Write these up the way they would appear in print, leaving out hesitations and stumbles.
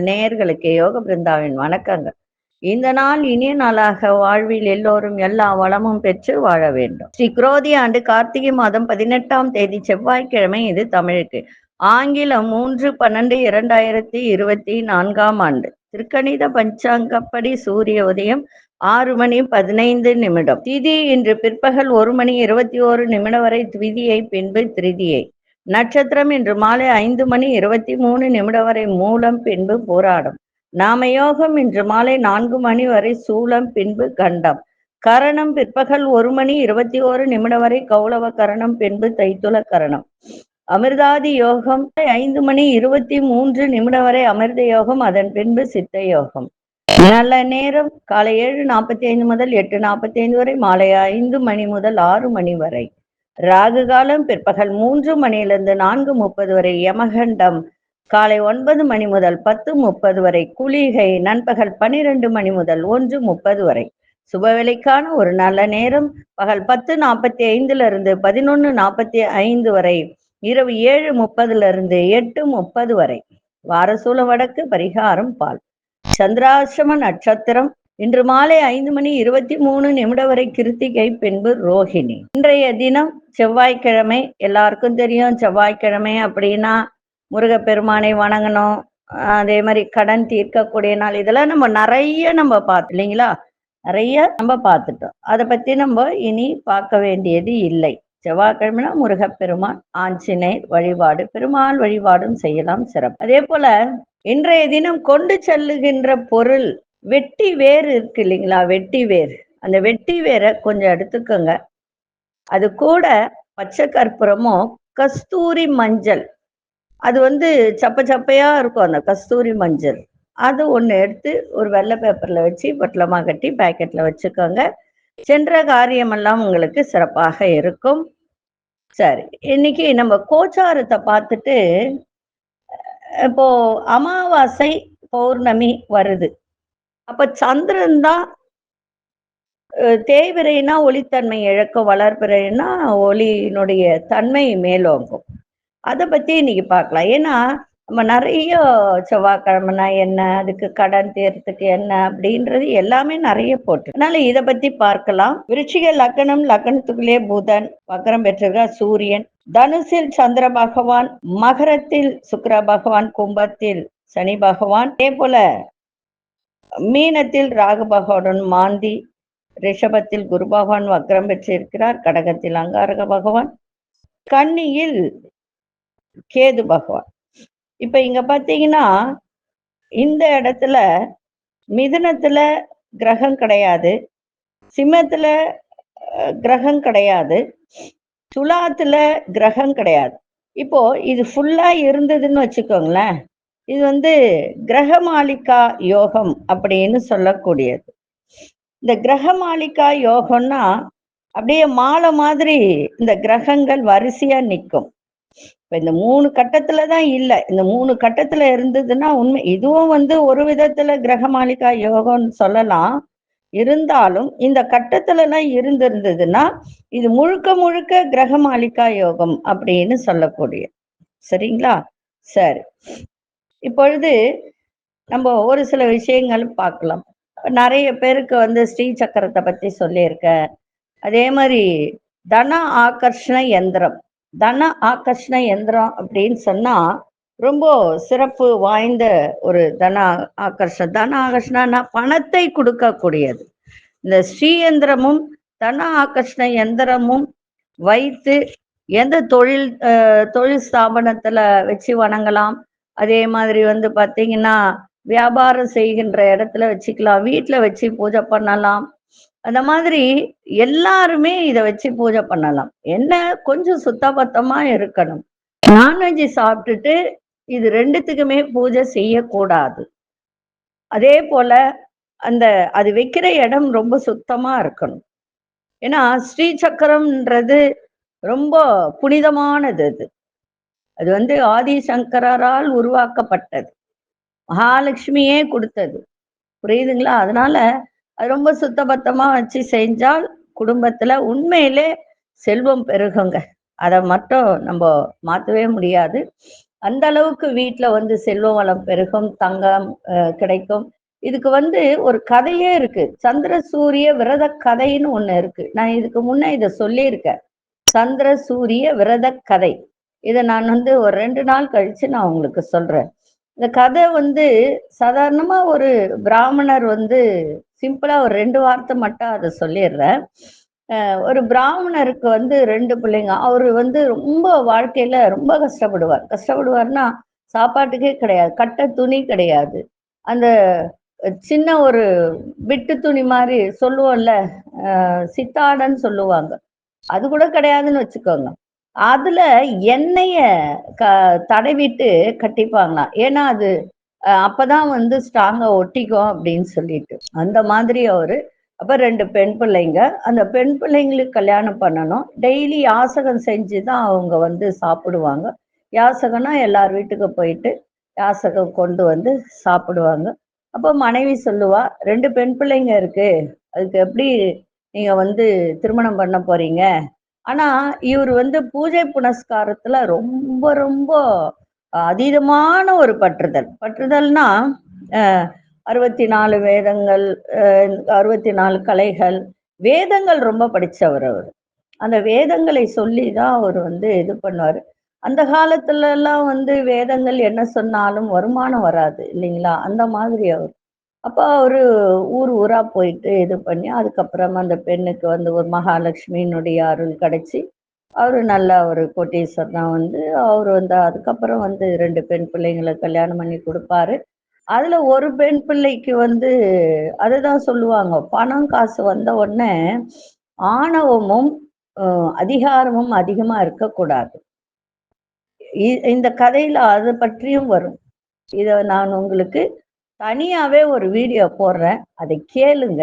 நேயர்களுக்கு யோக பிருந்தாவின் வணக்கங்கள். இந்த நாள் இனிய நாளாக வாழ்வில் எல்லோரும் எல்லா வளமும் பெற்று வாழ வேண்டும். ஸ்ரீ குரோதி ஆண்டு கார்த்திகை மாதம் 18ஆம் தேதி செவ்வாய்க்கிழமை. இது தமிழுக்கு. ஆங்கிலம் 3/12/2024 ஆண்டு. திருக்கணித பஞ்சாங்கப்படி சூரிய உதயம் 6:15. திதி இன்று பிற்பகல் 1:21 வரை துவிதியை, பின்பு திருதியை. நட்சத்திரம் இன்று மாலை 5:23 வரை மூலம், பின்பு போராடம். நாமயோகம் இன்று மாலை 4 மணி வரை சூலம், பின்பு கண்டம். கரணம் பிற்பகல் 1:21 வரை கௌளவ கரணம், பின்பு தைத்துல கரணம். அமிர்தாதி யோகம் 5:23 வரை அமிர்த யோகம், அதன் பின்பு சித்த யோகம். நல்ல நேரம் காலை 7:45 முதல் 8:45 வரை, மாலை 5 மணி முதல் 6 மணி வரை. ராகு காலம் பிற்பகல் 3 மணியிலிருந்து 4:30 வரை. யமகண்டம் காலை 9 மணி முதல் 10:30 வரை. குளிகை நண்பகல் 12 மணி முதல் 1:30 வரை. சுபவேளைக்கான ஒரு நல்ல நேரம் பகல் 10:45 11:45 வரை. இரவு 7:30 8:30 வரை. வாரசூல வடக்கு. பரிகாரம் பால். சந்திராசிரம நட்சத்திரம் இன்று மாலை 5:23 வரை கிருத்திகை, பின்பு ரோஹிணி. இன்றைய தினம் செவ்வாய்க்கிழமை. எல்லாருக்கும் தெரியும் செவ்வாய்க்கிழமை அப்படின்னா முருகப்பெருமானை வணங்கணும், அதே மாதிரி கடன் தீர்க்கக்கூடிய நாள். இதெல்லாம் நம்ம பார்த்தோம் இல்லைங்களா, நிறைய நம்ம பார்த்துட்டோம். அதை பத்தி நம்ம இனி பார்க்க வேண்டியது இல்லை. செவ்வாய்க்கிழமைனா முருகப்பெருமான், ஆஞ்சநேயர் வழிபாடு, பெருமாள் வழிபாடும் செய்யலாம், சிறப்பு. அதே போல இன்றைய தினம் கொண்டு செல்லுகின்ற பொருள் வெட்டி வேர் இருக்கு இல்லைங்களா, வெட்டி வேர். அந்த வெட்டி வேரை கொஞ்சம் எடுத்துக்கோங்க. அது கூட பச்சை கற்பூரமும் கஸ்தூரி மஞ்சள், அது சப்ப சப்பையா இருக்கும் அந்த கஸ்தூரி மஞ்சள், அது ஒன்று எடுத்து ஒரு வெள்ளை பேப்பர்ல வச்சு பொட்டலமாக கட்டி பேக்கெட்ல வச்சுக்கோங்க. சென்ற காரியமெல்லாம் உங்களுக்கு சிறப்பாக இருக்கும். சரி, இன்னைக்கு நம்ம கோச்சாரத்தை பார்த்துட்டு, இப்போ அமாவாசை பௌர்ணமி வருது. அப்ப சந்திரன் தான் தேய்பிரைனா ஒளித்தன்மை இழக்கும், வளர்பிறைனா ஒளியினுடைய தன்மை மேலோங்கும். அதை பத்தி இன்னைக்கு பார்க்கலாம். ஏன்னா நம்ம நிறைய செவ்வாய்க்கிழமைனா என்ன, அதுக்கு கடன் தீர்த்துக்கு என்ன அப்படின்றது எல்லாமே நிறைய போட்டு, அதனால இதை பத்தி பார்க்கலாம். விருச்சிக லக்னம், லக்னத்துக்குள்ளே புதன் வக்ரம் பெற்றிருக்க சூரியன், தனுசில் சந்திர பகவான், மகரத்தில் சுக்கிர பகவான், கும்பத்தில் சனி பகவான், அதே போல மீனத்தில் ராகு பகவான் மாந்தி, ரிஷபத்தில் குரு பகவான் வக்ரம் பெற்றிருக்கிறார், கடகத்தில் அங்காரக பகவான், கன்னியில் கேது பகவான். இப்ப இங்க பாத்தீங்கன்னா இந்த இடத்துல மிதுனத்துல கிரகம் கிடையாது, சிம்மத்துல கிரகம் கிடையாது, துலாத்துல கிரகம் கிடையாது. இப்போ இது ஃபுல்லா இருந்ததுன்னு வச்சுக்கோங்களேன், இது கிரகமாலிகா யோகம் அப்படின்னு சொல்லக்கூடியது. இந்த கிரகமாலிகா யோகம்னா அப்படியே மாலை மாதிரி இந்த கிரகங்கள் வரிசையா நிற்கும். இப்ப இந்த 3 கட்டத்துலதான் இல்லை, இந்த 3 கட்டத்துல இருந்ததுன்னா உண்மை இதுவும் ஒரு விதத்துல கிரகமாலிகா யோகம்னு சொல்லலாம். இருந்தாலும் இந்த கட்டத்துல எல்லாம் இருந்திருந்ததுன்னா இது முழுக்க முழுக்க கிரகமாலிகா யோகம் அப்படின்னு சொல்லக்கூடிய. சரிங்களா? சரி, இப்பொழுது நம்ம ஒரு சில விஷயங்கள் பார்க்கலாம். நிறைய பேருக்கு ஸ்ரீ சக்கரத்தை பத்தி சொல்லியிருக்க. அதே மாதிரி தன ஆகர்ஷண யந்திரம், தன ஆகர்ஷண யந்திரம் அப்படின்னு சொன்னா ரொம்ப சிறப்பு வாய்ந்த ஒரு தன ஆகர்ஷணா பணத்தை கொடுக்கக்கூடியது. இந்த ஸ்ரீயந்திரமும் தன ஆகர்ஷண யந்திரமும் வைத்து எந்த தொழில் ஸ்தாபனத்துல வச்சு வணங்கலாம். அதே மாதிரி பாத்தீங்கன்னா வியாபாரம் செய்கின்ற இடத்துல வச்சுக்கலாம், வீட்டுல வச்சு பூஜை பண்ணலாம். அந்த மாதிரி எல்லாருமே இதை வச்சு பூஜை பண்ணலாம். என்ன, கொஞ்சம் சுத்தபத்தமா இருக்கணும். நான்வெஜ் சாப்பிட்டுட்டு இது ரெண்டுத்துக்குமே பூஜை செய்யக்கூடாது. அதே போல அது வைக்கிற இடம் ரொம்ப சுத்தமா இருக்கணும். ஏன்னா ஸ்ரீ சக்கரம்ன்றது ரொம்ப புனிதமானது. அது ஆதிசங்கரால் உருவாக்கப்பட்டது, மகாலட்சுமியே கொடுத்தது. புரியுதுங்களா? அதனால அது ரொம்ப சுத்தபத்தமா வச்சு செஞ்சால் குடும்பத்துல உண்மையிலே செல்வம் பெருகுங்க. அதை மட்டும் நம்ம மாற்றவே முடியாது. அந்த அளவுக்கு வீட்டில் வந்து செல்வ வளம் பெருகும், தங்கம் கிடைக்கும். இதுக்கு வந்து ஒரு கதையே இருக்கு. சந்திர சூரிய விரத கதைன்னு ஒண்ணு இருக்கு. நான் இதுக்கு முன்ன இதை சொல்லியிருக்கேன். சந்திர சூரிய விரத கதை. இதை நான் வந்து ஒரு 2 நாள் கழிச்சு நான் உங்களுக்கு சொல்றேன். இந்த கதை வந்து சாதாரணமா ஒரு பிராமணர் வந்து சிம்பிளா ஒரு 2 வார்த்தை மட்டும் அதை சொல்லிடுறேன். ஒரு பிராமணருக்கு வந்து 2 பிள்ளைங்க. அவரு வந்து ரொம்ப வாழ்க்கையில ரொம்ப கஷ்டப்படுவார். கஷ்டப்படுவார்னா சாப்பாட்டுக்கே கிடையாது, கட்ட துணி கிடையாது. அந்த சின்ன ஒரு பிட்டு துணி மாதிரி சொல்லுவோம்ல, சித்தாடன்னு சொல்லுவாங்க, அது கூட கிடையாதுன்னு வச்சுக்கோங்க. அதுல எண்ணெய தடவிட்டு கட்டிப்பாங்களாம். ஏன்னா அது அப்பதான் வந்து ஸ்ட்ராங்கா ஒட்டிக்கும் அப்படின்னு சொல்லிட்டு. அந்த மாதிரி அவரு. அப்ப 2 பெண் பிள்ளைங்க. அந்த பெண் பிள்ளைங்களுக்கு கல்யாணம் பண்ணணும். டெய்லி யாசகம் செஞ்சுதான் அவங்க வந்து சாப்பிடுவாங்க. யாசகம்னா எல்லார் வீட்டுக்கு போயிட்டு யாசகம் கொண்டு வந்து சாப்பிடுவாங்க. அப்ப மனைவி சொல்லுவா, 2 பெண் பிள்ளைங்க இருக்கு, அதுக்கு எப்படி நீங்க வந்து திருமணம் பண்ண போறீங்க? ஆனா இவர் வந்து பூஜை புனஸ்காரத்துல ரொம்ப ரொம்ப அதீதமான ஒரு பற்றுதல். பற்றுதல்னா 64 வேதங்கள், 64 கலைகள், வேதங்கள் ரொம்ப படிச்சவர் அவர். அந்த வேதங்களை சொல்லி தான் அவர் வந்து இது பண்ணுவாரு. அந்த காலத்துல எல்லாம் வந்து வேதங்கள் என்ன சொன்னாலும் வருமானம் வராது இல்லைங்களா? அந்த மாதிரி அவர். அப்ப அவரு ஊர் ஊரா போயிட்டு இது பண்ணி, அதுக்கப்புறமா அந்த பெண்ணுக்கு வந்து ஒரு மகாலட்சுமியினுடைய அருள் கிடைச்சி, அவரு நல்ல ஒரு கோட்டீஸ்வரர் தான் வந்து அவரு வந்து அதுக்கப்புறம் வந்து 2 பெண் பிள்ளைங்களை கல்யாணம் பண்ணி கொடுப்பாரு. அதுல ஒரு பெண் பிள்ளைக்கு வந்து அதுதான் சொல்லுவாங்க, பணம் காசு வந்த உடனே ஆணவமும் அதிகாரமும் அதிகமா இருக்கக்கூடாது. இந்த கதையில அது பற்றியும் வரும். இத நான் உங்களுக்கு தனியாவே ஒரு வீடியோ போடுறேன், அதை கேளுங்க.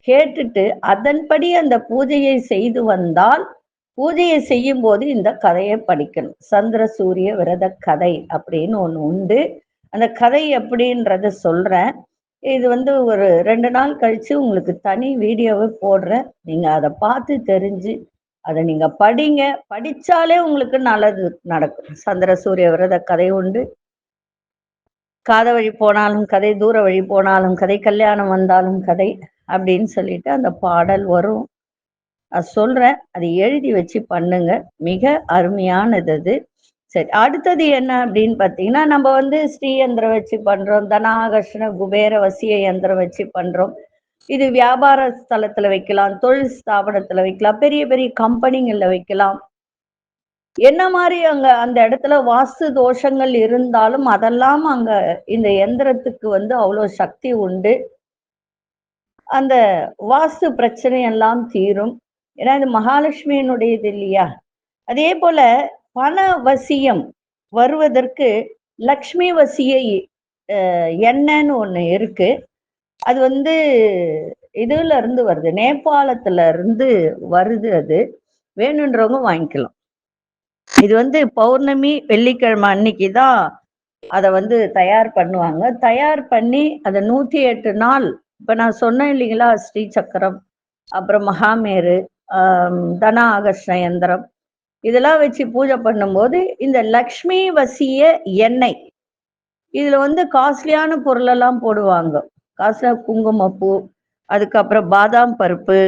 கேட்டுட்டு அதன்படி அந்த பூஜையை செய்து வந்தால், பூஜையை செய்யும் போது இந்த கதையை படிக்கணும். சந்திர சூரிய விரத கதை அப்படின்னு ஒண்ணு உண்டு. அந்த கதை எப்படின்றத சொல்றேன். இது வந்து ஒரு 2 நாள் கழிச்சு உங்களுக்கு தனி வீடியோவை போடுறேன். நீங்க அதை பார்த்து தெரிஞ்சு அதை நீங்க படிங்க. படிச்சாலே உங்களுக்கு நல்லது நடக்கும். சந்திர சூரிய விரத கதை உண்டு. காத வழி போனாலும் கதை, தூர வழி போனாலும் கதை, கல்யாணம் வந்தாலும் கதை அப்படின்னு சொல்லிட்டு அந்த பாடல் வரும். நான் சொல்றேன், அதை எழுதி வச்சு பண்ணுங்க. மிக அருமையானது அது. சரி, அடுத்தது என்ன அப்படின்னு பார்த்தீங்கன்னா, நம்ம வந்து ஸ்ரீ யந்திரம் வச்சு பண்றோம், தனாகர்ஷண குபேர வசிய யந்திரம் வச்சு பண்றோம். இது வியாபார ஸ்தலத்துல வைக்கலாம், தொழில் ஸ்தாபனத்துல வைக்கலாம், பெரிய பெரிய கம்பெனிங்கள்ல வைக்கலாம். என்ன மாதிரி அங்க அந்த இடத்துல வாஸ்து தோஷங்கள் இருந்தாலும் அதெல்லாம் அங்க இந்த எந்திரத்துக்கு வந்து அவ்வளவு சக்தி உண்டு. அந்த வாஸ்து பிரச்சனை எல்லாம் தீரும். ஏன்னா இது மகாலட்சுமியினுடையது இல்லையா? அதே போல பண வசியம் வருவதற்கு லக்ஷ்மி வசிய எண்ணெய்ன்னு ஒண்ணு இருக்கு. அது வந்து இதுல இருந்து வருது, நேபாளத்துல இருந்து வருது. அது வேணுன்றவங்க வாங்கிக்கலாம். இது வந்து பௌர்ணமி வெள்ளிக்கிழமை அன்னைக்கு தான் அதை வந்து தயார் பண்ணுவாங்க. தயார் பண்ணி அதை 108 நாள், இப்ப நான் சொன்னேன் இல்லைங்களா, ஸ்ரீ சக்கரம், அப்புறம் மகாமேரு, தன ஆகர்ஷண யந்திரம், இதெல்லாம் வச்சு பூஜை பண்ணும்போது இந்த லக்ஷ்மி வசிய எண்ணெய், இதுல வந்து காஸ்ட்லியான பொருளெல்லாம் போடுவாங்க. காசுல குங்குமப்பூ, அதுக்கப்புறம் பாதாம் பருப்பு,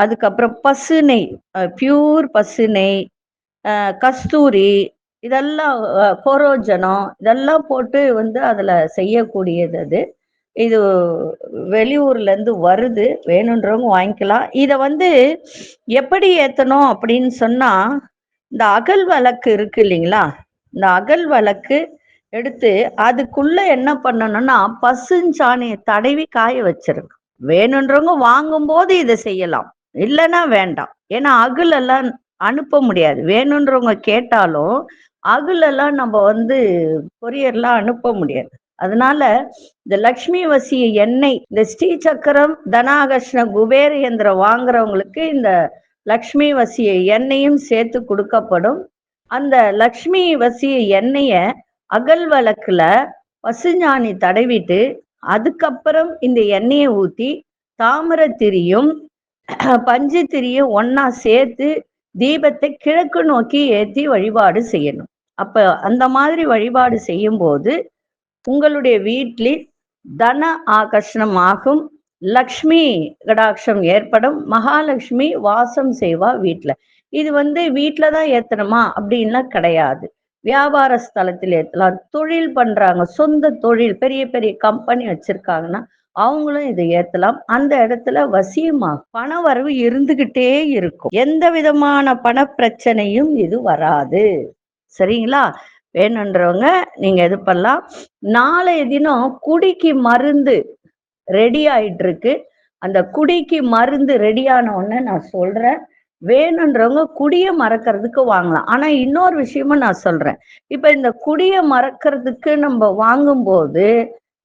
அதுக்கப்புறம் பசு நெய், பியூர் பசு நெய், கஸ்தூரி, இதெல்லாம் கோரோஜனம், இதெல்லாம் போட்டு வந்து அதுல செய்யக்கூடியது அது. இது வெளியூர்ல இருந்து வருது, வேணுன்றவங்க வாங்கிக்கலாம். இத வந்து எப்படி ஏத்தணும் அப்படின்னு சொன்னா, இந்த அகல் விளக்கு இருக்கு இல்லைங்களா, இந்த அகல் விளக்கு எடுத்து அதுக்குள்ள என்ன பண்ணணும்னா பசுஞ்சாணியை தடவி காய வச்சிருக்கு. வேணுன்றவங்க வாங்கும்போது இதை செய்யலாம், இல்லைன்னா வேண்டாம். ஏன்னா அகல் எல்லாம் அனுப்ப முடியாது. வேணுன்றவங்க கேட்டாலும் அகல் எல்லாம் நம்ம வந்து கொரியர்லாம் அனுப்ப முடியாது. அதனால இந்த லக்ஷ்மி வசிய எண்ணெய், இந்த ஸ்ரீ சக்கரம், தனாகர்ஷ்ண குபேர யந்திரம் வாங்குறவங்களுக்கு இந்த லக்ஷ்மி வசிய எண்ணெயும் சேர்த்து கொடுக்கப்படும். அந்த லக்ஷ்மி வசிய எண்ணெய அகல் விளக்குல பசுஞாணி தடவிட்டு அதுக்கப்புறம் இந்த எண்ணெயை ஊத்தி தாமிரத்திரியும் பஞ்சு திரியும் ஒன்னா சேர்த்து தீபத்தை கிழக்கு நோக்கி ஏற்றி வழிபாடு செய்யணும். அப்ப அந்த மாதிரி வழிபாடு செய்யும் போது உங்களுடைய வீட்டில் தன ஆகர்ஷணம் ஆகும், லக்ஷ்மி கடாட்சம் ஏற்படும், மகாலட்சுமி வாசம் செய்வா வீட்டுல. இது வீட்டுல தான் ஏத்தணுமா அப்படின்லாம் கிடையாது. வியாபார ஸ்தலத்தில் ஏத்தலாம், தொழில் பண்றாங்க, சொந்த தொழில், பெரிய பெரிய கம்பெனி வச்சிருக்காங்கன்னா அவங்களும் இதை ஏத்தலாம். அந்த இடத்துல வசியமாகும், பண வரவு இருந்துகிட்டே இருக்கும், எந்த விதமான பண பிரச்சனையும் இது வராது. சரிங்களா? வேணுன்றவங்க நீங்க இது பண்ணலாம். நாளைய தினம் குடிக்கு மருந்து ரெடி ஆயிட்டு இருக்கு. அந்த குடிக்கு மருந்து ரெடியான உடனே நான் சொல்றேன், வேணுன்றவங்க குடிய மறக்கிறதுக்கு வாங்கலாம். ஆனா இன்னொரு விஷயமும் நான் சொல்றேன், இப்ப இந்த குடிய மறக்கிறதுக்கு நம்ம வாங்கும்போது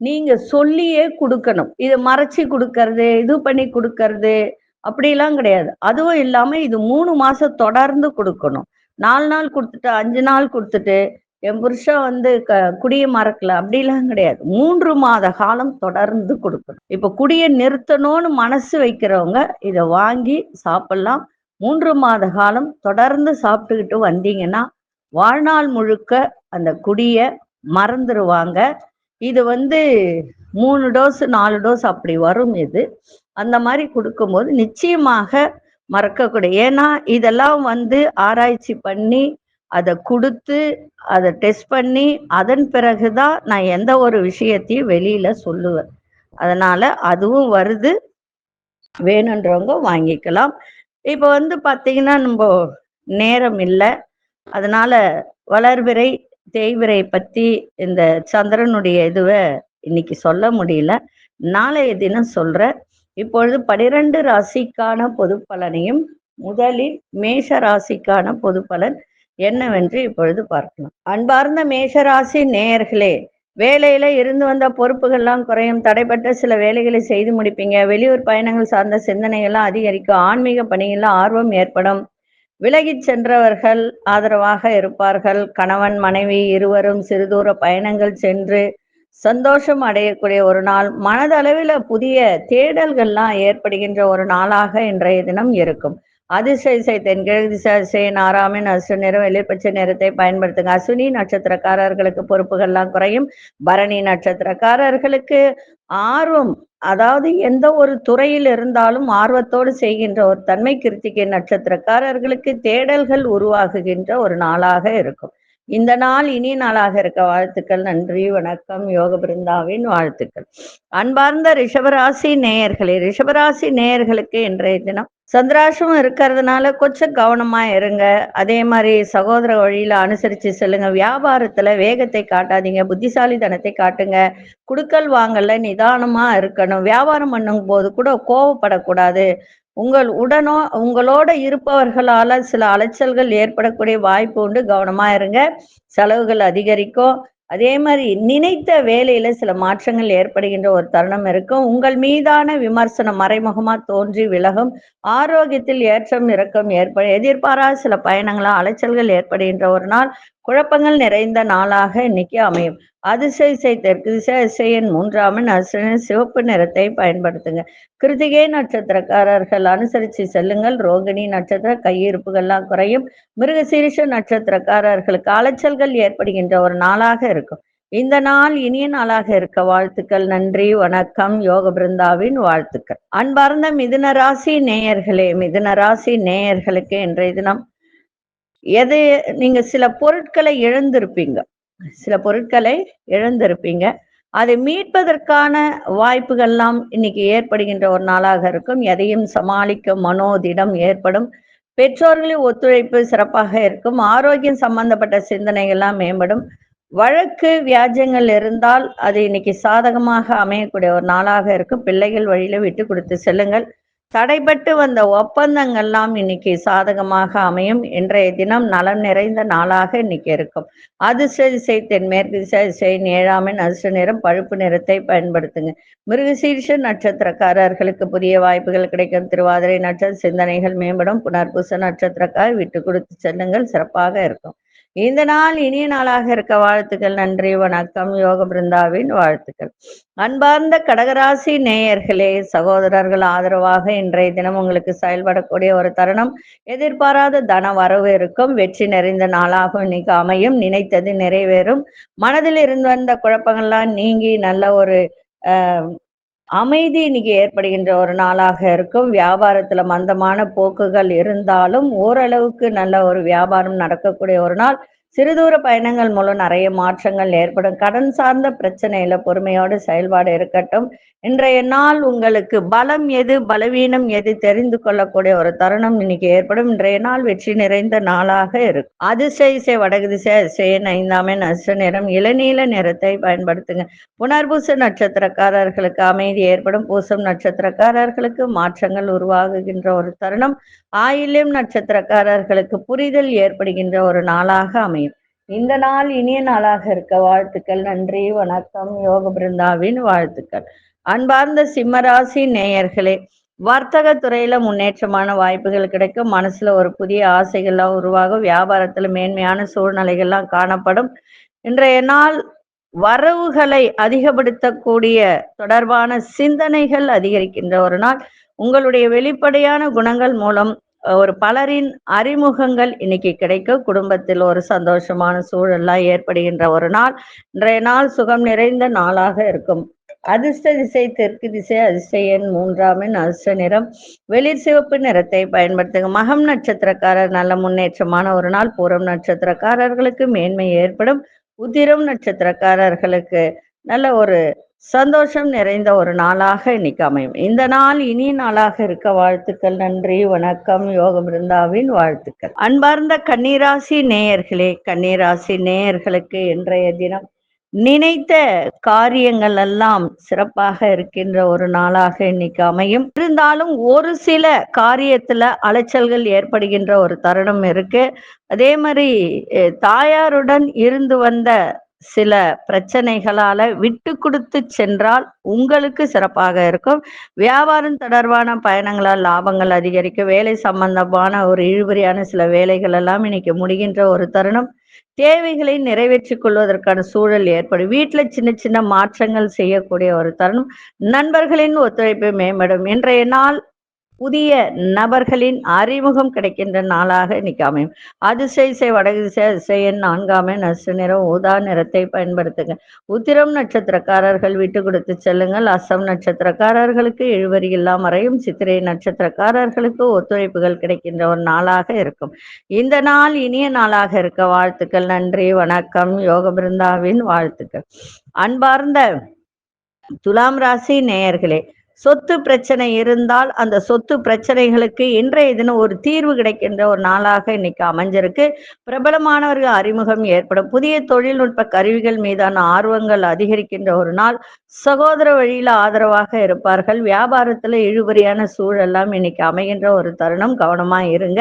நீங்க சொல்லியே கொடுக்கணும். இதை மறைச்சி கொடுக்கறது, இது பண்ணி கொடுக்கறது அப்படிலாம் கிடையாது. அதுவும் இல்லாம இது 3 மாசம் தொடர்ந்து கொடுக்கணும். 4 நாள் கொடுத்துட்டு 5 நாள் கொடுத்துட்டு என் புருஷன் குடிய மறக்கல அப்படிலாம் கிடையாது. 3 மாத காலம் தொடர்ந்து கொடுக்கணும். இப்ப குடிய நிறுத்தணும்னு மனசு வைக்கிறவங்க இதை வாங்கி சாப்பிடலாம். 3 மாத காலம் தொடர்ந்து சாப்பிட்டுக்கிட்டு வந்தீங்கன்னா வாழ்நாள் முழுக்க அந்த குடிய மறந்துடுவாங்க. இது 3 டோஸ் 4 டோஸ் அப்படி வரும். இது அந்த மாதிரி கொடுக்கும்போது நிச்சயமாக மறக்கக்கூடிய, ஏன்னா இதெல்லாம் ஆராய்ச்சி பண்ணி அதை கொடுத்து அதை டெஸ்ட் பண்ணி அதன் பிறகுதான் நான் எந்த ஒரு விஷயத்தையும் வெளியில சொல்லுவேன். அதனால அதுவும் வருது, வேணுன்றவங்க வாங்கிக்கலாம். இப்ப பாத்தீங்கன்னா நம்ம நேரம் இல்லை, அதனால வளர்பிறை தேய்பிறை பத்தி இந்த சந்திரனுடைய இதுவை இன்னைக்கு சொல்ல முடியல, நாளைய தினம் சொல்றேன். இப்பொழுது 12 ராசிக்கான பொது பலனையும் முதலில் மேஷ ராசிக்கான பொது பலன் என்னவென்று இப்பொழுது பார்க்கலாம். அன்பார்ந்த மேஷராசி நேயர்களே, வேலையில இருந்து வந்த பொறுப்புகள்லாம் குறையும், தடைப்பட்ட சில வேலைகளை செய்து முடிப்பீங்க, வெளியூர் பயணங்கள் சார்ந்த சிந்தனைகள்லாம் அதிகரிக்கும், ஆன்மீக பணியெல்லாம் ஆர்வம் ஏற்படும், விலகி சென்றவர்கள் ஆதரவாக இருப்பார்கள், கணவன் மனைவி இருவரும் சிறுதூர பயணங்கள் சென்று சந்தோஷம் அடையக்கூடிய ஒரு நாள், மனதளவில் புதிய தேடல்கள்லாம் ஏற்படுகின்ற ஒரு நாளாக இன்றைய தினம் இருக்கும். அதிசய தென்கிழக்கு திசை நாராமின் அசு நிறம் வெளிர்பச்சை நிறத்தை பயன்படுத்துங்க. அசுனி நட்சத்திரக்காரர்களுக்கு பொறுப்புகள்லாம் குறையும். பரணி நட்சத்திரக்காரர்களுக்கு ஆர்வம், அதாவது எந்த ஒரு துறையில் இருந்தாலும் ஆர்வத்தோடு செய்கின்ற ஒரு தன்மை. கிருத்திகை நட்சத்திரக்காரர்களுக்கு தேடல்கள் உருவாகுகின்ற ஒரு நாளாக இருக்கும். இந்த நாள் இனிய நாளாக இருக்க வாழ்த்துக்கள். நன்றி, வணக்கம். யோக பிருந்தாவின் வாழ்த்துக்கள். அன்பார்ந்த ரிஷபராசி நேயர்களே, ரிஷபராசி நேயர்களுக்கு இன்றைய தினம் சந்திராசிரமம் இருக்கிறதுனால கொஞ்சம் கவனமா இருங்க. அதே மாதிரி சகோதர வழியில அனுசரிச்சு செல்லுங்க. வியாபாரத்துல வேகத்தை காட்டாதீங்க, புத்திசாலித்தனத்தை காட்டுங்க. குடுக்கல் வாங்கல நிதானமா இருக்கணும். வியாபாரம் பண்ணும் போது கூட கோவப்படக்கூடாது. உங்களோட இருப்பவர்களால சில அலைச்சல்கள் ஏற்படக்கூடிய வாய்ப்பு உண்டு, கவனமா இருங்க. செலவுகள் அதிகரிக்கும். அதே மாதிரி நினைத்த வேலையில சில மாற்றங்கள் ஏற்படுகின்ற ஒரு தருணம் இருக்கும். உங்கள் மீதான விமர்சனம் மறைமுகமா தோன்றி விலகும். ஆரோக்கியத்தில் ஏற்றம் இறக்கம் எதிர்பாராத சில பயணங்களால் அலைச்சல்கள் ஏற்படுகின்ற ஒரு நாள், குழப்பங்கள் நிறைந்த நாளாக இன்னைக்கு அமையும். அதிசய தெற்கு திசையின் 3ஆம் எண் சிவப்பு நிறத்தை பயன்படுத்துங்க. கிருத்திகை நட்சத்திரக்காரர்கள் அனுசரித்து செல்லுங்கள். ரோகிணி நட்சத்திர கையிருப்புகள்லாம் குறையும். மிருகசீரிஷ நட்சத்திரக்காரர்களுக்கு அலைச்சல்கள் ஏற்படுகின்ற ஒரு நாளாக இருக்கும். இந்த நாள் இனிய நாளாக இருக்க வாழ்த்துக்கள். நன்றி, வணக்கம். யோக பிருந்தாவின் வாழ்த்துக்கள். அன்பார்ந்த மிதுன ராசி நேயர்களே, மிதுன ராசி நேயர்களுக்கு இன்றைய தினம் நீங்க சில பொருட்களை இழந்திருப்பீங்க, அதை மீட்பதற்கான வாய்ப்புகள்லாம் இன்னைக்கு ஏற்படுகின்ற ஒரு நாளாக இருக்கும். எதையும் சமாளிக்க மனோதிடம் ஏற்படும். பெற்றோர்களின் ஒத்துழைப்பு சிறப்பாக இருக்கும். ஆரோக்கியம் சம்பந்தப்பட்ட சிந்தனைகள்லாம் மேம்படும். வழக்கு வியாஜ்யங்கள் இருந்தால் அது இன்னைக்கு சாதகமாக அமையக்கூடிய ஒரு நாளாக இருக்கும். பிள்ளைகள் வழியில விட்டு கொடுத்து செல்லுங்கள். தடைபட்டு வந்த ஒப்பந்தங்கள்லாம் இன்னைக்கு சாதகமாக அமையும். இன்றைய தினம் நலம் நிறைந்த நாளாக இன்னைக்கு இருக்கும். அதிசய தென்மேற்கு திசை 7ஆம் எண் அதிர்ஷ்ட நிறம் பழுப்பு நிறத்தை பயன்படுத்துங்க. மிருகசீரிஷ நட்சத்திரக்காரர்களுக்கு புதிய வாய்ப்புகள் கிடைக்கும். திருவாதிரை நட்சத்திர சிந்தனைகள் மேம்படும். புனர்பூச நட்சத்திரக்கார் விட்டு கொடுத்து செல்லுங்கள், சிறப்பாக இருக்கும். இந்த நாள் இனிய நாளாக இருக்க வாழ்த்துக்கள். நன்றி, வணக்கம். யோக பிருந்தாவின் வாழ்த்துக்கள். அன்பார்ந்த கடகராசி நேயர்களே, சகோதரர்கள் ஆதரவாக இன்றைய தினம் உங்களுக்கு செயல்படக்கூடிய ஒரு தருணம். எதிர்பாராத தன வரவு இருக்கும். வெற்றி நிறைந்த நாளாக இன்னைக்கு அமையும். நினைத்தது நிறைவேறும். மனதில் இருந்து வந்த குழப்பங்கள்லாம் நீங்கி நல்ல ஒரு அமைதி இன்னைக்கு ஏற்படுகின்ற ஒரு நாளாக இருக்கும். வியாபாரத்துல மந்தமான போக்குகள் இருந்தாலும் ஓரளவுக்கு நல்ல ஒரு வியாபாரம் நடக்கக்கூடிய ஒரு நாள். சிறுதூர பயணங்கள் மூலம் நிறைய மாற்றங்கள் ஏற்படும். கடன் சார்ந்த பிரச்சனையில பொறுமையோடு செயல்பாடு இருக்கட்டும். இன்றைய நாள் உங்களுக்கு பலம் எது பலவீனம் எது தெரிந்து கொள்ளக்கூடிய ஒரு தருணம் இன்னைக்கு ஏற்படும். இன்றைய நாள் வெற்றி நிறைந்த நாளாக இருக்கும். அதிசய வடகு திசை அதிசயன் 5ஆம் எண் அசு நிறம் இளநீல நிறத்தை பயன்படுத்துங்க. புனர்பூச நட்சத்திரக்காரர்களுக்கு அமைதி ஏற்படும். பூசம் நட்சத்திரக்காரர்களுக்கு மாற்றங்கள் உருவாகுகின்ற ஒரு தருணம். ஆயில்யம் நட்சத்திரக்காரர்களுக்கு புரிதல் ஏற்படுகின்ற ஒரு நாளாக அமையும். இந்த நாள் இனிய நாளாக இருக்க வாழ்த்துக்கள். நன்றி, வணக்கம். யோக பிருந்தாவின் வாழ்த்துக்கள். அன்பார்ந்த சிம்மராசி நேயர்களே, வர்த்தக துறையில முன்னேற்றமான வாய்ப்புகள் கிடைக்கும். மனசுல ஒரு புதிய ஆசைகள்லாம் உருவாகும். வியாபாரத்துல மேன்மையான சூழ்நிலைகள்லாம் காணப்படும். இன்றைய நாள் வரவுகளை அதிகப்படுத்தக்கூடிய தொடர்பான சிந்தனைகள் அதிகரிக்கின்ற ஒரு நாள். உங்களுடைய வெளிப்படையான குணங்கள் மூலம் ஒரு பலரின் அறிமுகங்கள் இன்னைக்கு கிடைக்கும். குடும்பத்தில் ஒரு சந்தோஷமான சூழல்லாம் ஏற்படுகின்ற ஒரு நாள். இன்றைய நாள் சுகம் நிறைந்த நாளாக இருக்கும். அதிர்ஷ்ட திசை தெற்கு திசை. அதிர்ஷ்ட எண் 3ஆம் எண் அதிர்ஷ்ட நிறம் வெளிர் சிவப்பு நிறத்தை பயன்படுத்துங்க. மகம் நட்சத்திரக்காரர் நல்ல முன்னேற்றமான ஒரு நாள். பூரம் நட்சத்திரக்காரர்களுக்கு மேன்மை ஏற்படும். உத்திரம் நட்சத்திரக்காரர்களுக்கு நல்ல ஒரு சந்தோஷம் நிறைந்த ஒரு நாளாக இன்னைக்கு அமையும். இந்த நாள் இனிய நாளாக இருக்க வாழ்த்துக்கள். நன்றி, வணக்கம். யோக பிருந்தாவின் வாழ்த்துக்கள். அன்பார்ந்த கன்னிராசி நேயர்களே, கன்னிராசி நேயர்களுக்கு இன்றைய தினம் நினைத்த காரியங்கள் எல்லாம் சிறப்பாக இருக்கின்ற ஒரு நாளாக இன்னைக்கு அமையும். இருந்தாலும் ஒரு சில காரியத்துல அலைச்சல்கள் ஏற்படுகின்ற ஒரு தருணம் இருக்கு. அதே மாதிரி தாயாருடன் இருந்து வந்த சில பிரச்சனைகளால விட்டு கொடுத்து சென்றால் உங்களுக்கு சிறப்பாக இருக்கும். வியாபாரம் தொடர்பான பயணங்களால் லாபங்கள் அதிகரிக்கும். வேலை சம்பந்தமான ஒரு இழுபறியான சில வேலைகள் எல்லாம் இன்னைக்கு முடிகின்ற ஒரு தருணம். தேவைகளை நிறைவேற்றிக் கொள்வதற்கான சூழல் ஏற்படும். வீட்டுல சின்ன சின்ன மாற்றங்கள் செய்யக்கூடிய ஒரு தருணம். நண்பர்களின் ஒத்துழைப்பு மேம்படும். இன்றைய நாள் புதிய நபர்களின் அறிமுகம் கிடைக்கின்ற நாளாக இன்னைக்கு அமையும். அதிசய வடகு திசை அதிசயன் 4ஆம் எண் அசு நிறம் ஊதா நிறத்தை பயன்படுத்துங்க. உத்திரம் நட்சத்திரக்காரர்கள் விட்டு கொடுத்து செல்லுங்கள். அசம் நட்சத்திரக்காரர்களுக்கு இழுவரி இல்லாம மறையும். சித்திரை நட்சத்திரக்காரர்களுக்கு ஒத்துழைப்புகள் கிடைக்கின்ற ஒரு நாளாக இருக்கும். இந்த நாள் இனிய நாளாக இருக்க வாழ்த்துக்கள். நன்றி, வணக்கம். யோக பிருந்தாவின் வாழ்த்துக்கள். அன்பார்ந்த துலாம் ராசி நேயர்களே, சொத்து பிரச்சனை இருந்தால் அந்த சொத்து பிரச்சனைகளுக்கு இன்றைய தினம் ஒரு தீர்வு கிடைக்கின்ற ஒரு நாளாக இன்னைக்கு அமைஞ்சிருக்கு. பிரபலமானவர்கள் அறிமுகம் ஏற்படும். புதிய தொழில்நுட்ப கருவிகள் மீதான ஆர்வங்கள் அதிகரிக்கின்ற ஒரு நாள். சகோதர வழியில ஆதரவாக இருப்பார்கள். வியாபாரத்துல இழுபறியான சூழல்லாம் இன்னைக்கு அமைகின்ற ஒரு தருணம். கவனமா இருங்க.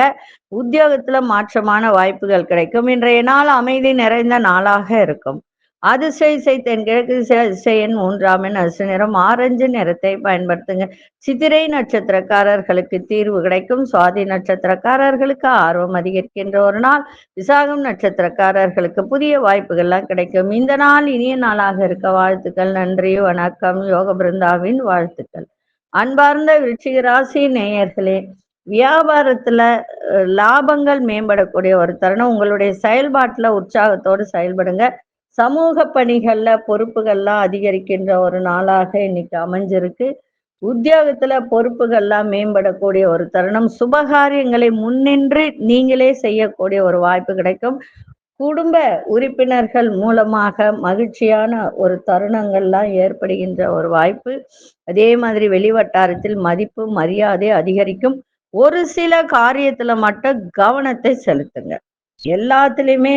உத்தியோகத்துல மாற்றமான வாய்ப்புகள் கிடைக்கும். இன்றைய நாள் அமைதி நிறைந்த நாளாக இருக்கும். அதிசய தென்கிழக்கு திசை. அதிசய எண் 3ஆம் எண் அசு நிறம் ஆரஞ்சு நிறத்தை பயன்படுத்துங்க. சித்திரை நட்சத்திரக்காரர்களுக்கு தீர்வு கிடைக்கும். சுவாதி நட்சத்திரக்காரர்களுக்கு ஆர்வம் அதிகரிக்கின்ற ஒரு நாள். விசாகம் நட்சத்திரக்காரர்களுக்கு புதிய வாய்ப்புகள்லாம் கிடைக்கும். இந்த நாள் இனிய நாளாக இருக்க வாழ்த்துக்கள். நன்றி, வணக்கம். யோக பிருந்தாவின் வாழ்த்துக்கள். அன்பார்ந்த விருச்சிக ராசி நேயர்களே, வியாபாரத்துல லாபங்கள் மேம்படக்கூடிய ஒரு தருணம். உங்களுடைய செயல்பாட்டுல உற்சாகத்தோடு செயல்படுங்க. சமூக பணிகள்ல பொறுப்புகள்லாம் அதிகரிக்கின்ற ஒரு நாளாக இன்னைக்கு அமைஞ்சிருக்கு. உத்தியோகத்துல பொறுப்புகள்லாம் மேம்படக்கூடிய ஒரு தருணம். சுபகாரியங்களை முன்னின்று நீங்களே செய்யக்கூடிய ஒரு வாய்ப்பு கிடைக்கும். குடும்ப உறுப்பினர்கள் மூலமாக மகிழ்ச்சியான ஒரு தருணங்கள்லாம் ஏற்படுகின்ற ஒரு வாய்ப்பு. அதே மாதிரி வெளிவட்டாரத்தில் மதிப்பு மரியாதை அதிகரிக்கும். ஒரு சில காரியத்துல மட்டும் கவனத்தை செலுத்துங்க. எல்லாத்துலயுமே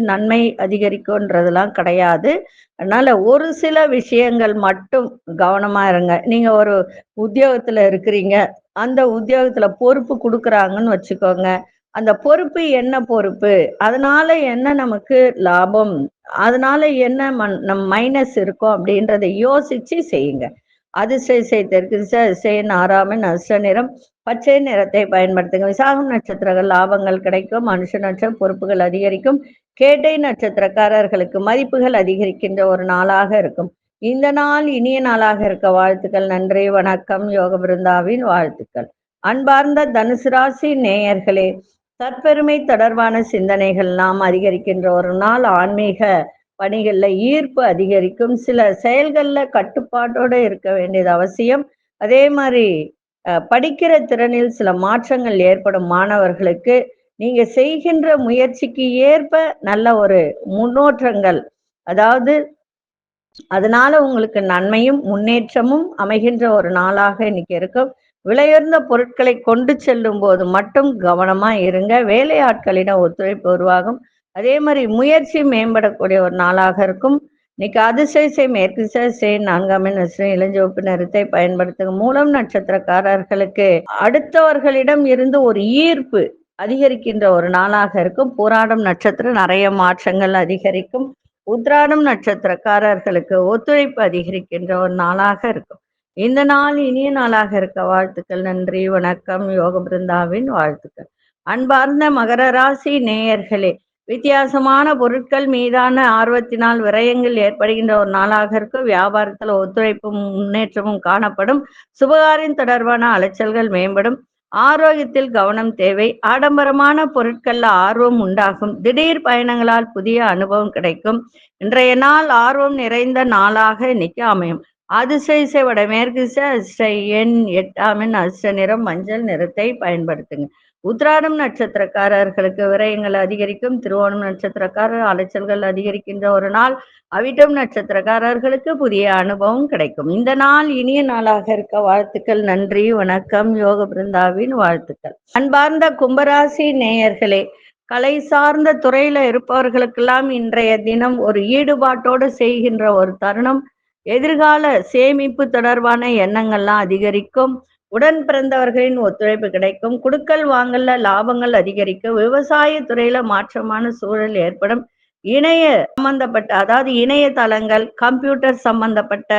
நன்மை அதிகரிக்கும்ன்றதெல்லாம் கிடையாது. அதனால ஒரு சில விஷயங்கள் மட்டும் கவனமா இருங்க. நீங்க ஒரு உத்தியோகத்துல இருக்கிறீங்க, அந்த உத்தியோகத்துல பொறுப்பு கொடுக்குறாங்கன்னு வச்சுக்கோங்க. அந்த பொறுப்பு என்ன பொறுப்பு, அதனால என்ன நமக்கு லாபம், அதனால என்ன நம் மைனஸ் இருக்கும் அப்படின்றத யோசிச்சு செய்யுங்க. அதிசய தெற்கு திசை. அதிசயன் 6ஆம் எண் அசு நிறம் பச்சை நிறத்தை பயன்படுத்துங்க. விசாகம் நட்சத்திரங்கள் லாபங்கள் கிடைக்கும். மனுஷ நட்சத்திரம் பொறுப்புகள் அதிகரிக்கும். கேட்டை நட்சத்திரக்காரர்களுக்கு மதிப்புகள் அதிகரிக்கின்ற ஒரு நாளாக இருக்கும். இந்த நாள் இனிய நாளாக இருக்க வாழ்த்துக்கள். நன்றி, வணக்கம். யோக பிருந்தாவின் வாழ்த்துக்கள். அன்பார்ந்த தனுசு ராசி நேயர்களே, தற்பெருமை தொடர்பான சிந்தனைகள் நாம் அதிகரிக்கின்ற ஒரு நாள். ஆன்மீக பணிகள்ல ஈர்ப்பு அதிகரிக்கும். சில செயல்கள்ல கட்டுப்பாட்டோடு இருக்க வேண்டியது அவசியம். அதே மாதிரி படிக்கிற திறனில் சில மாற்றங்கள் ஏற்படும். மாணவர்களுக்கு நீங்க செய்கின்ற முயற்சிக்கு ஏற்ப நல்ல ஒரு முன்னேற்றங்கள், அதாவது அதனால உங்களுக்கு நன்மையும் முன்னேற்றமும் அமைகின்ற ஒரு நாளாக இன்னைக்கு இருக்கும். விலையுயர்ந்த பொருட்களை கொண்டு செல்லும் போது மட்டும் கவனமா இருங்க. வேலையாட்களிடம் ஒத்துழைப்பு உருவாகும். அதே மாதிரி முயற்சி மேம்படக்கூடிய ஒரு நாளாக இருக்கும். இன்னைக்கு அதிசய மேற்கு திசை 4ஆம் எண் இளஞ்சிவப்பு நிறத்தை பயன்படுத்துங்க. மூலம் நட்சத்திரக்காரர்களுக்கு அடுத்தவர்களிடம் இருந்து ஒரு ஈர்ப்பு அதிகரிக்கின்ற ஒரு நாளாக இருக்கும். போராடும் நட்சத்திரம் நிறைய மாற்றங்கள் அதிகரிக்கும். உத்ராடம் நட்சத்திரக்காரர்களுக்கு ஒத்துழைப்பு அதிகரிக்கின்ற ஒரு நாளாக இருக்கும். இந்த நாள் இனிய நாளாக இருக்க வாழ்த்துக்கள். நன்றி, வணக்கம். யோக பிருந்தாவின் வாழ்த்துக்கள். அன்பார்ந்த மகர ராசி நேயர்களே, வித்தியாசமான பொருட்கள் மீதான ஆர்வத்தினால் விரயங்கள் ஏற்படுகின்ற ஒரு நாளாக இருக்கும். வியாபாரத்தில் ஒத்துழைப்பும் முன்னேற்றமும் காணப்படும். சுபகாரியம் தொடர்பான அலைச்சல்கள் மேம்படும். ஆரோக்கியத்தில் கவனம் தேவை. ஆடம்பரமான பொருட்கள்ல ஆர்வம் உண்டாகும். திடீர் பயணங்களால் புதிய அனுபவம் கிடைக்கும். இன்றைய நாள் ஆர்வம் நிறைந்த நாளாக இன்னைக்கு அமையும். அதிசய வடமேற்கு எண் 8ஆம் எண் அதிர்ஷ்ட நிறம் மஞ்சள் நிறத்தை பயன்படுத்துங்க. உத்ராடம் நட்சத்திரக்காரர்களுக்கு விரயங்கள் அதிகரிக்கும். திருவோணம் நட்சத்திரக்காரர் அலைச்சல்கள் அதிகரிக்கின்ற ஒரு நாள். அவிட்டம் நட்சத்திரக்காரர்களுக்கு புதிய அனுபவம் கிடைக்கும். இந்த நாள் இனிய நாளாக இருக்க வாழ்த்துக்கள். நன்றி, வணக்கம். யோக பிருந்தாவின் வாழ்த்துக்கள். அன்பார்ந்த கும்பராசி நேயர்களே, கலை சார்ந்த துறையில இருப்பவர்களுக்கெல்லாம் இன்றைய தினம் ஒரு ஈடுபாட்டோடு செய்கின்ற ஒரு தருணம். எதிர்கால சேமிப்பு தொடர்பான எண்ணங்கள்லாம் அதிகரிக்கும். உடன் பிறந்தவர்களின் ஒத்துழைப்பு கிடைக்கும். குடுக்கல் வாங்கல்ல லாபங்கள் அதிகரிக்கும். விவசாய துறையில மாற்றமான சூழல் ஏற்படும். இணைய சம்பந்தப்பட்ட, அதாவது இணையதளங்கள், கம்ப்யூட்டர் சம்பந்தப்பட்ட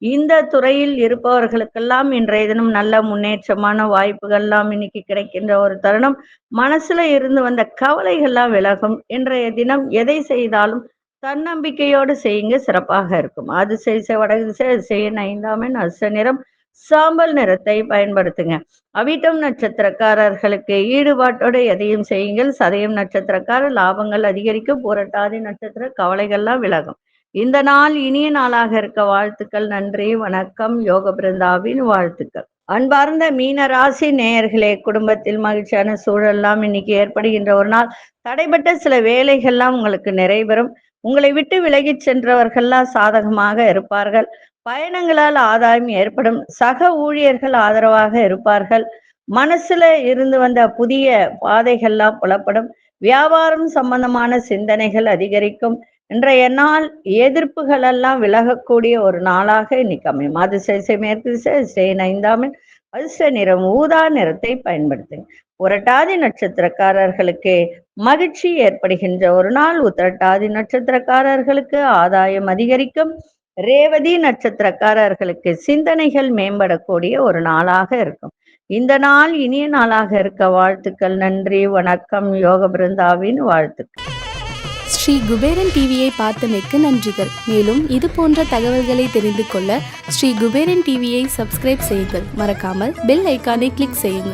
இந்த துறையில் இருப்பவர்களுக்கெல்லாம் இன்றைய தினம் நல்ல முன்னேற்றமான வாய்ப்புகள்லாம் இன்னைக்கு கிடைக்கின்ற ஒரு தருணம். மனசுல இருந்து வந்த கவலைகள்லாம் விலகும். இன்றைய தினம் எதை செய்தாலும் தன்னம்பிக்கையோடு செய்யுங்க, சிறப்பாக இருக்கும். அதிசய வடகு திசை 5ஆம் எண் அதிர்ஷ்ட நிறம் சாம்பல் நிறத்தை பயன்படுத்துங்க. அவிட்டம் நட்சத்திரக்காரர்களுக்கு ஈடுபாட்டோடு எதையும் செய்யுங்கள். சதயம் நட்சத்திரக்காரர் லாபங்கள் அதிகரிக்கும். புரட்டாதி நட்சத்திர கவலைகள்லாம் விலகும். இந்த நாள் இனிய நாளாக இருக்க வாழ்த்துக்கள். நன்றி, வணக்கம். யோக பிருந்தாவின் வாழ்த்துக்கள். அன்பார்ந்த மீன ராசி நேயர்களே, குடும்பத்தில் மகிழ்ச்சியான சூழல்லாம் இன்னைக்கு ஏற்படுகின்ற ஒரு நாள். தடைப்பட்ட சில வேலைகள்லாம் உங்களுக்கு நிறைவேறும். உங்களை விட்டு விலகி சென்றவர்கள்லாம் சாதகமாக இருப்பார்கள். பயணங்களால் ஆதாயம் ஏற்படும். சக ஊழியர்கள் ஆதரவாக இருப்பார்கள். மனசுல இருந்து வந்த புதிய பாதைகள்லாம் புலப்படும். வியாபாரம் சம்பந்தமான சிந்தனைகள் அதிகரிக்கும். இன்றைய நாள் எதிர்ப்புகள் எல்லாம் விலகக்கூடிய ஒரு நாளாக இன்னைக்கு அமையும். அதிசய மேற்கு திசை 5ஆம் எண் அதிர்ஷ்ட நிறம் ஊதா நிறத்தை பயன்படுத்துங்க. புரட்டாதி நட்சத்திரக்காரர்களுக்கு மகிழ்ச்சி ஏற்படுகின்ற ஒரு நாள். உத்திரட்டாதி நட்சத்திரக்காரர்களுக்கு ஆதாயம் அதிகரிக்கும். ரேவதி நட்சத்திரக்காரர்களுக்கு சிந்தனைகள் மேம்படக்கூடிய ஒரு நாளாக இருக்கும். இந்த நாள் இனிய நாளாக இருக்க வாழ்த்துக்கள். நன்றி, வணக்கம். யோக பிருந்தாவின் வாழ்த்துக்கள். ஸ்ரீ குபேரன் டிவியை பார்த்தமைக்கு நன்றிகள். மேலும் இது போன்ற தகவல்களை தெரிந்து கொள்ள ஸ்ரீ குபேரன் டிவியை சப்ஸ்கிரைப் செய்யுங்கள். மறக்காமல் பெல் ஐக்கானை கிளிக் செய்யுங்கள்.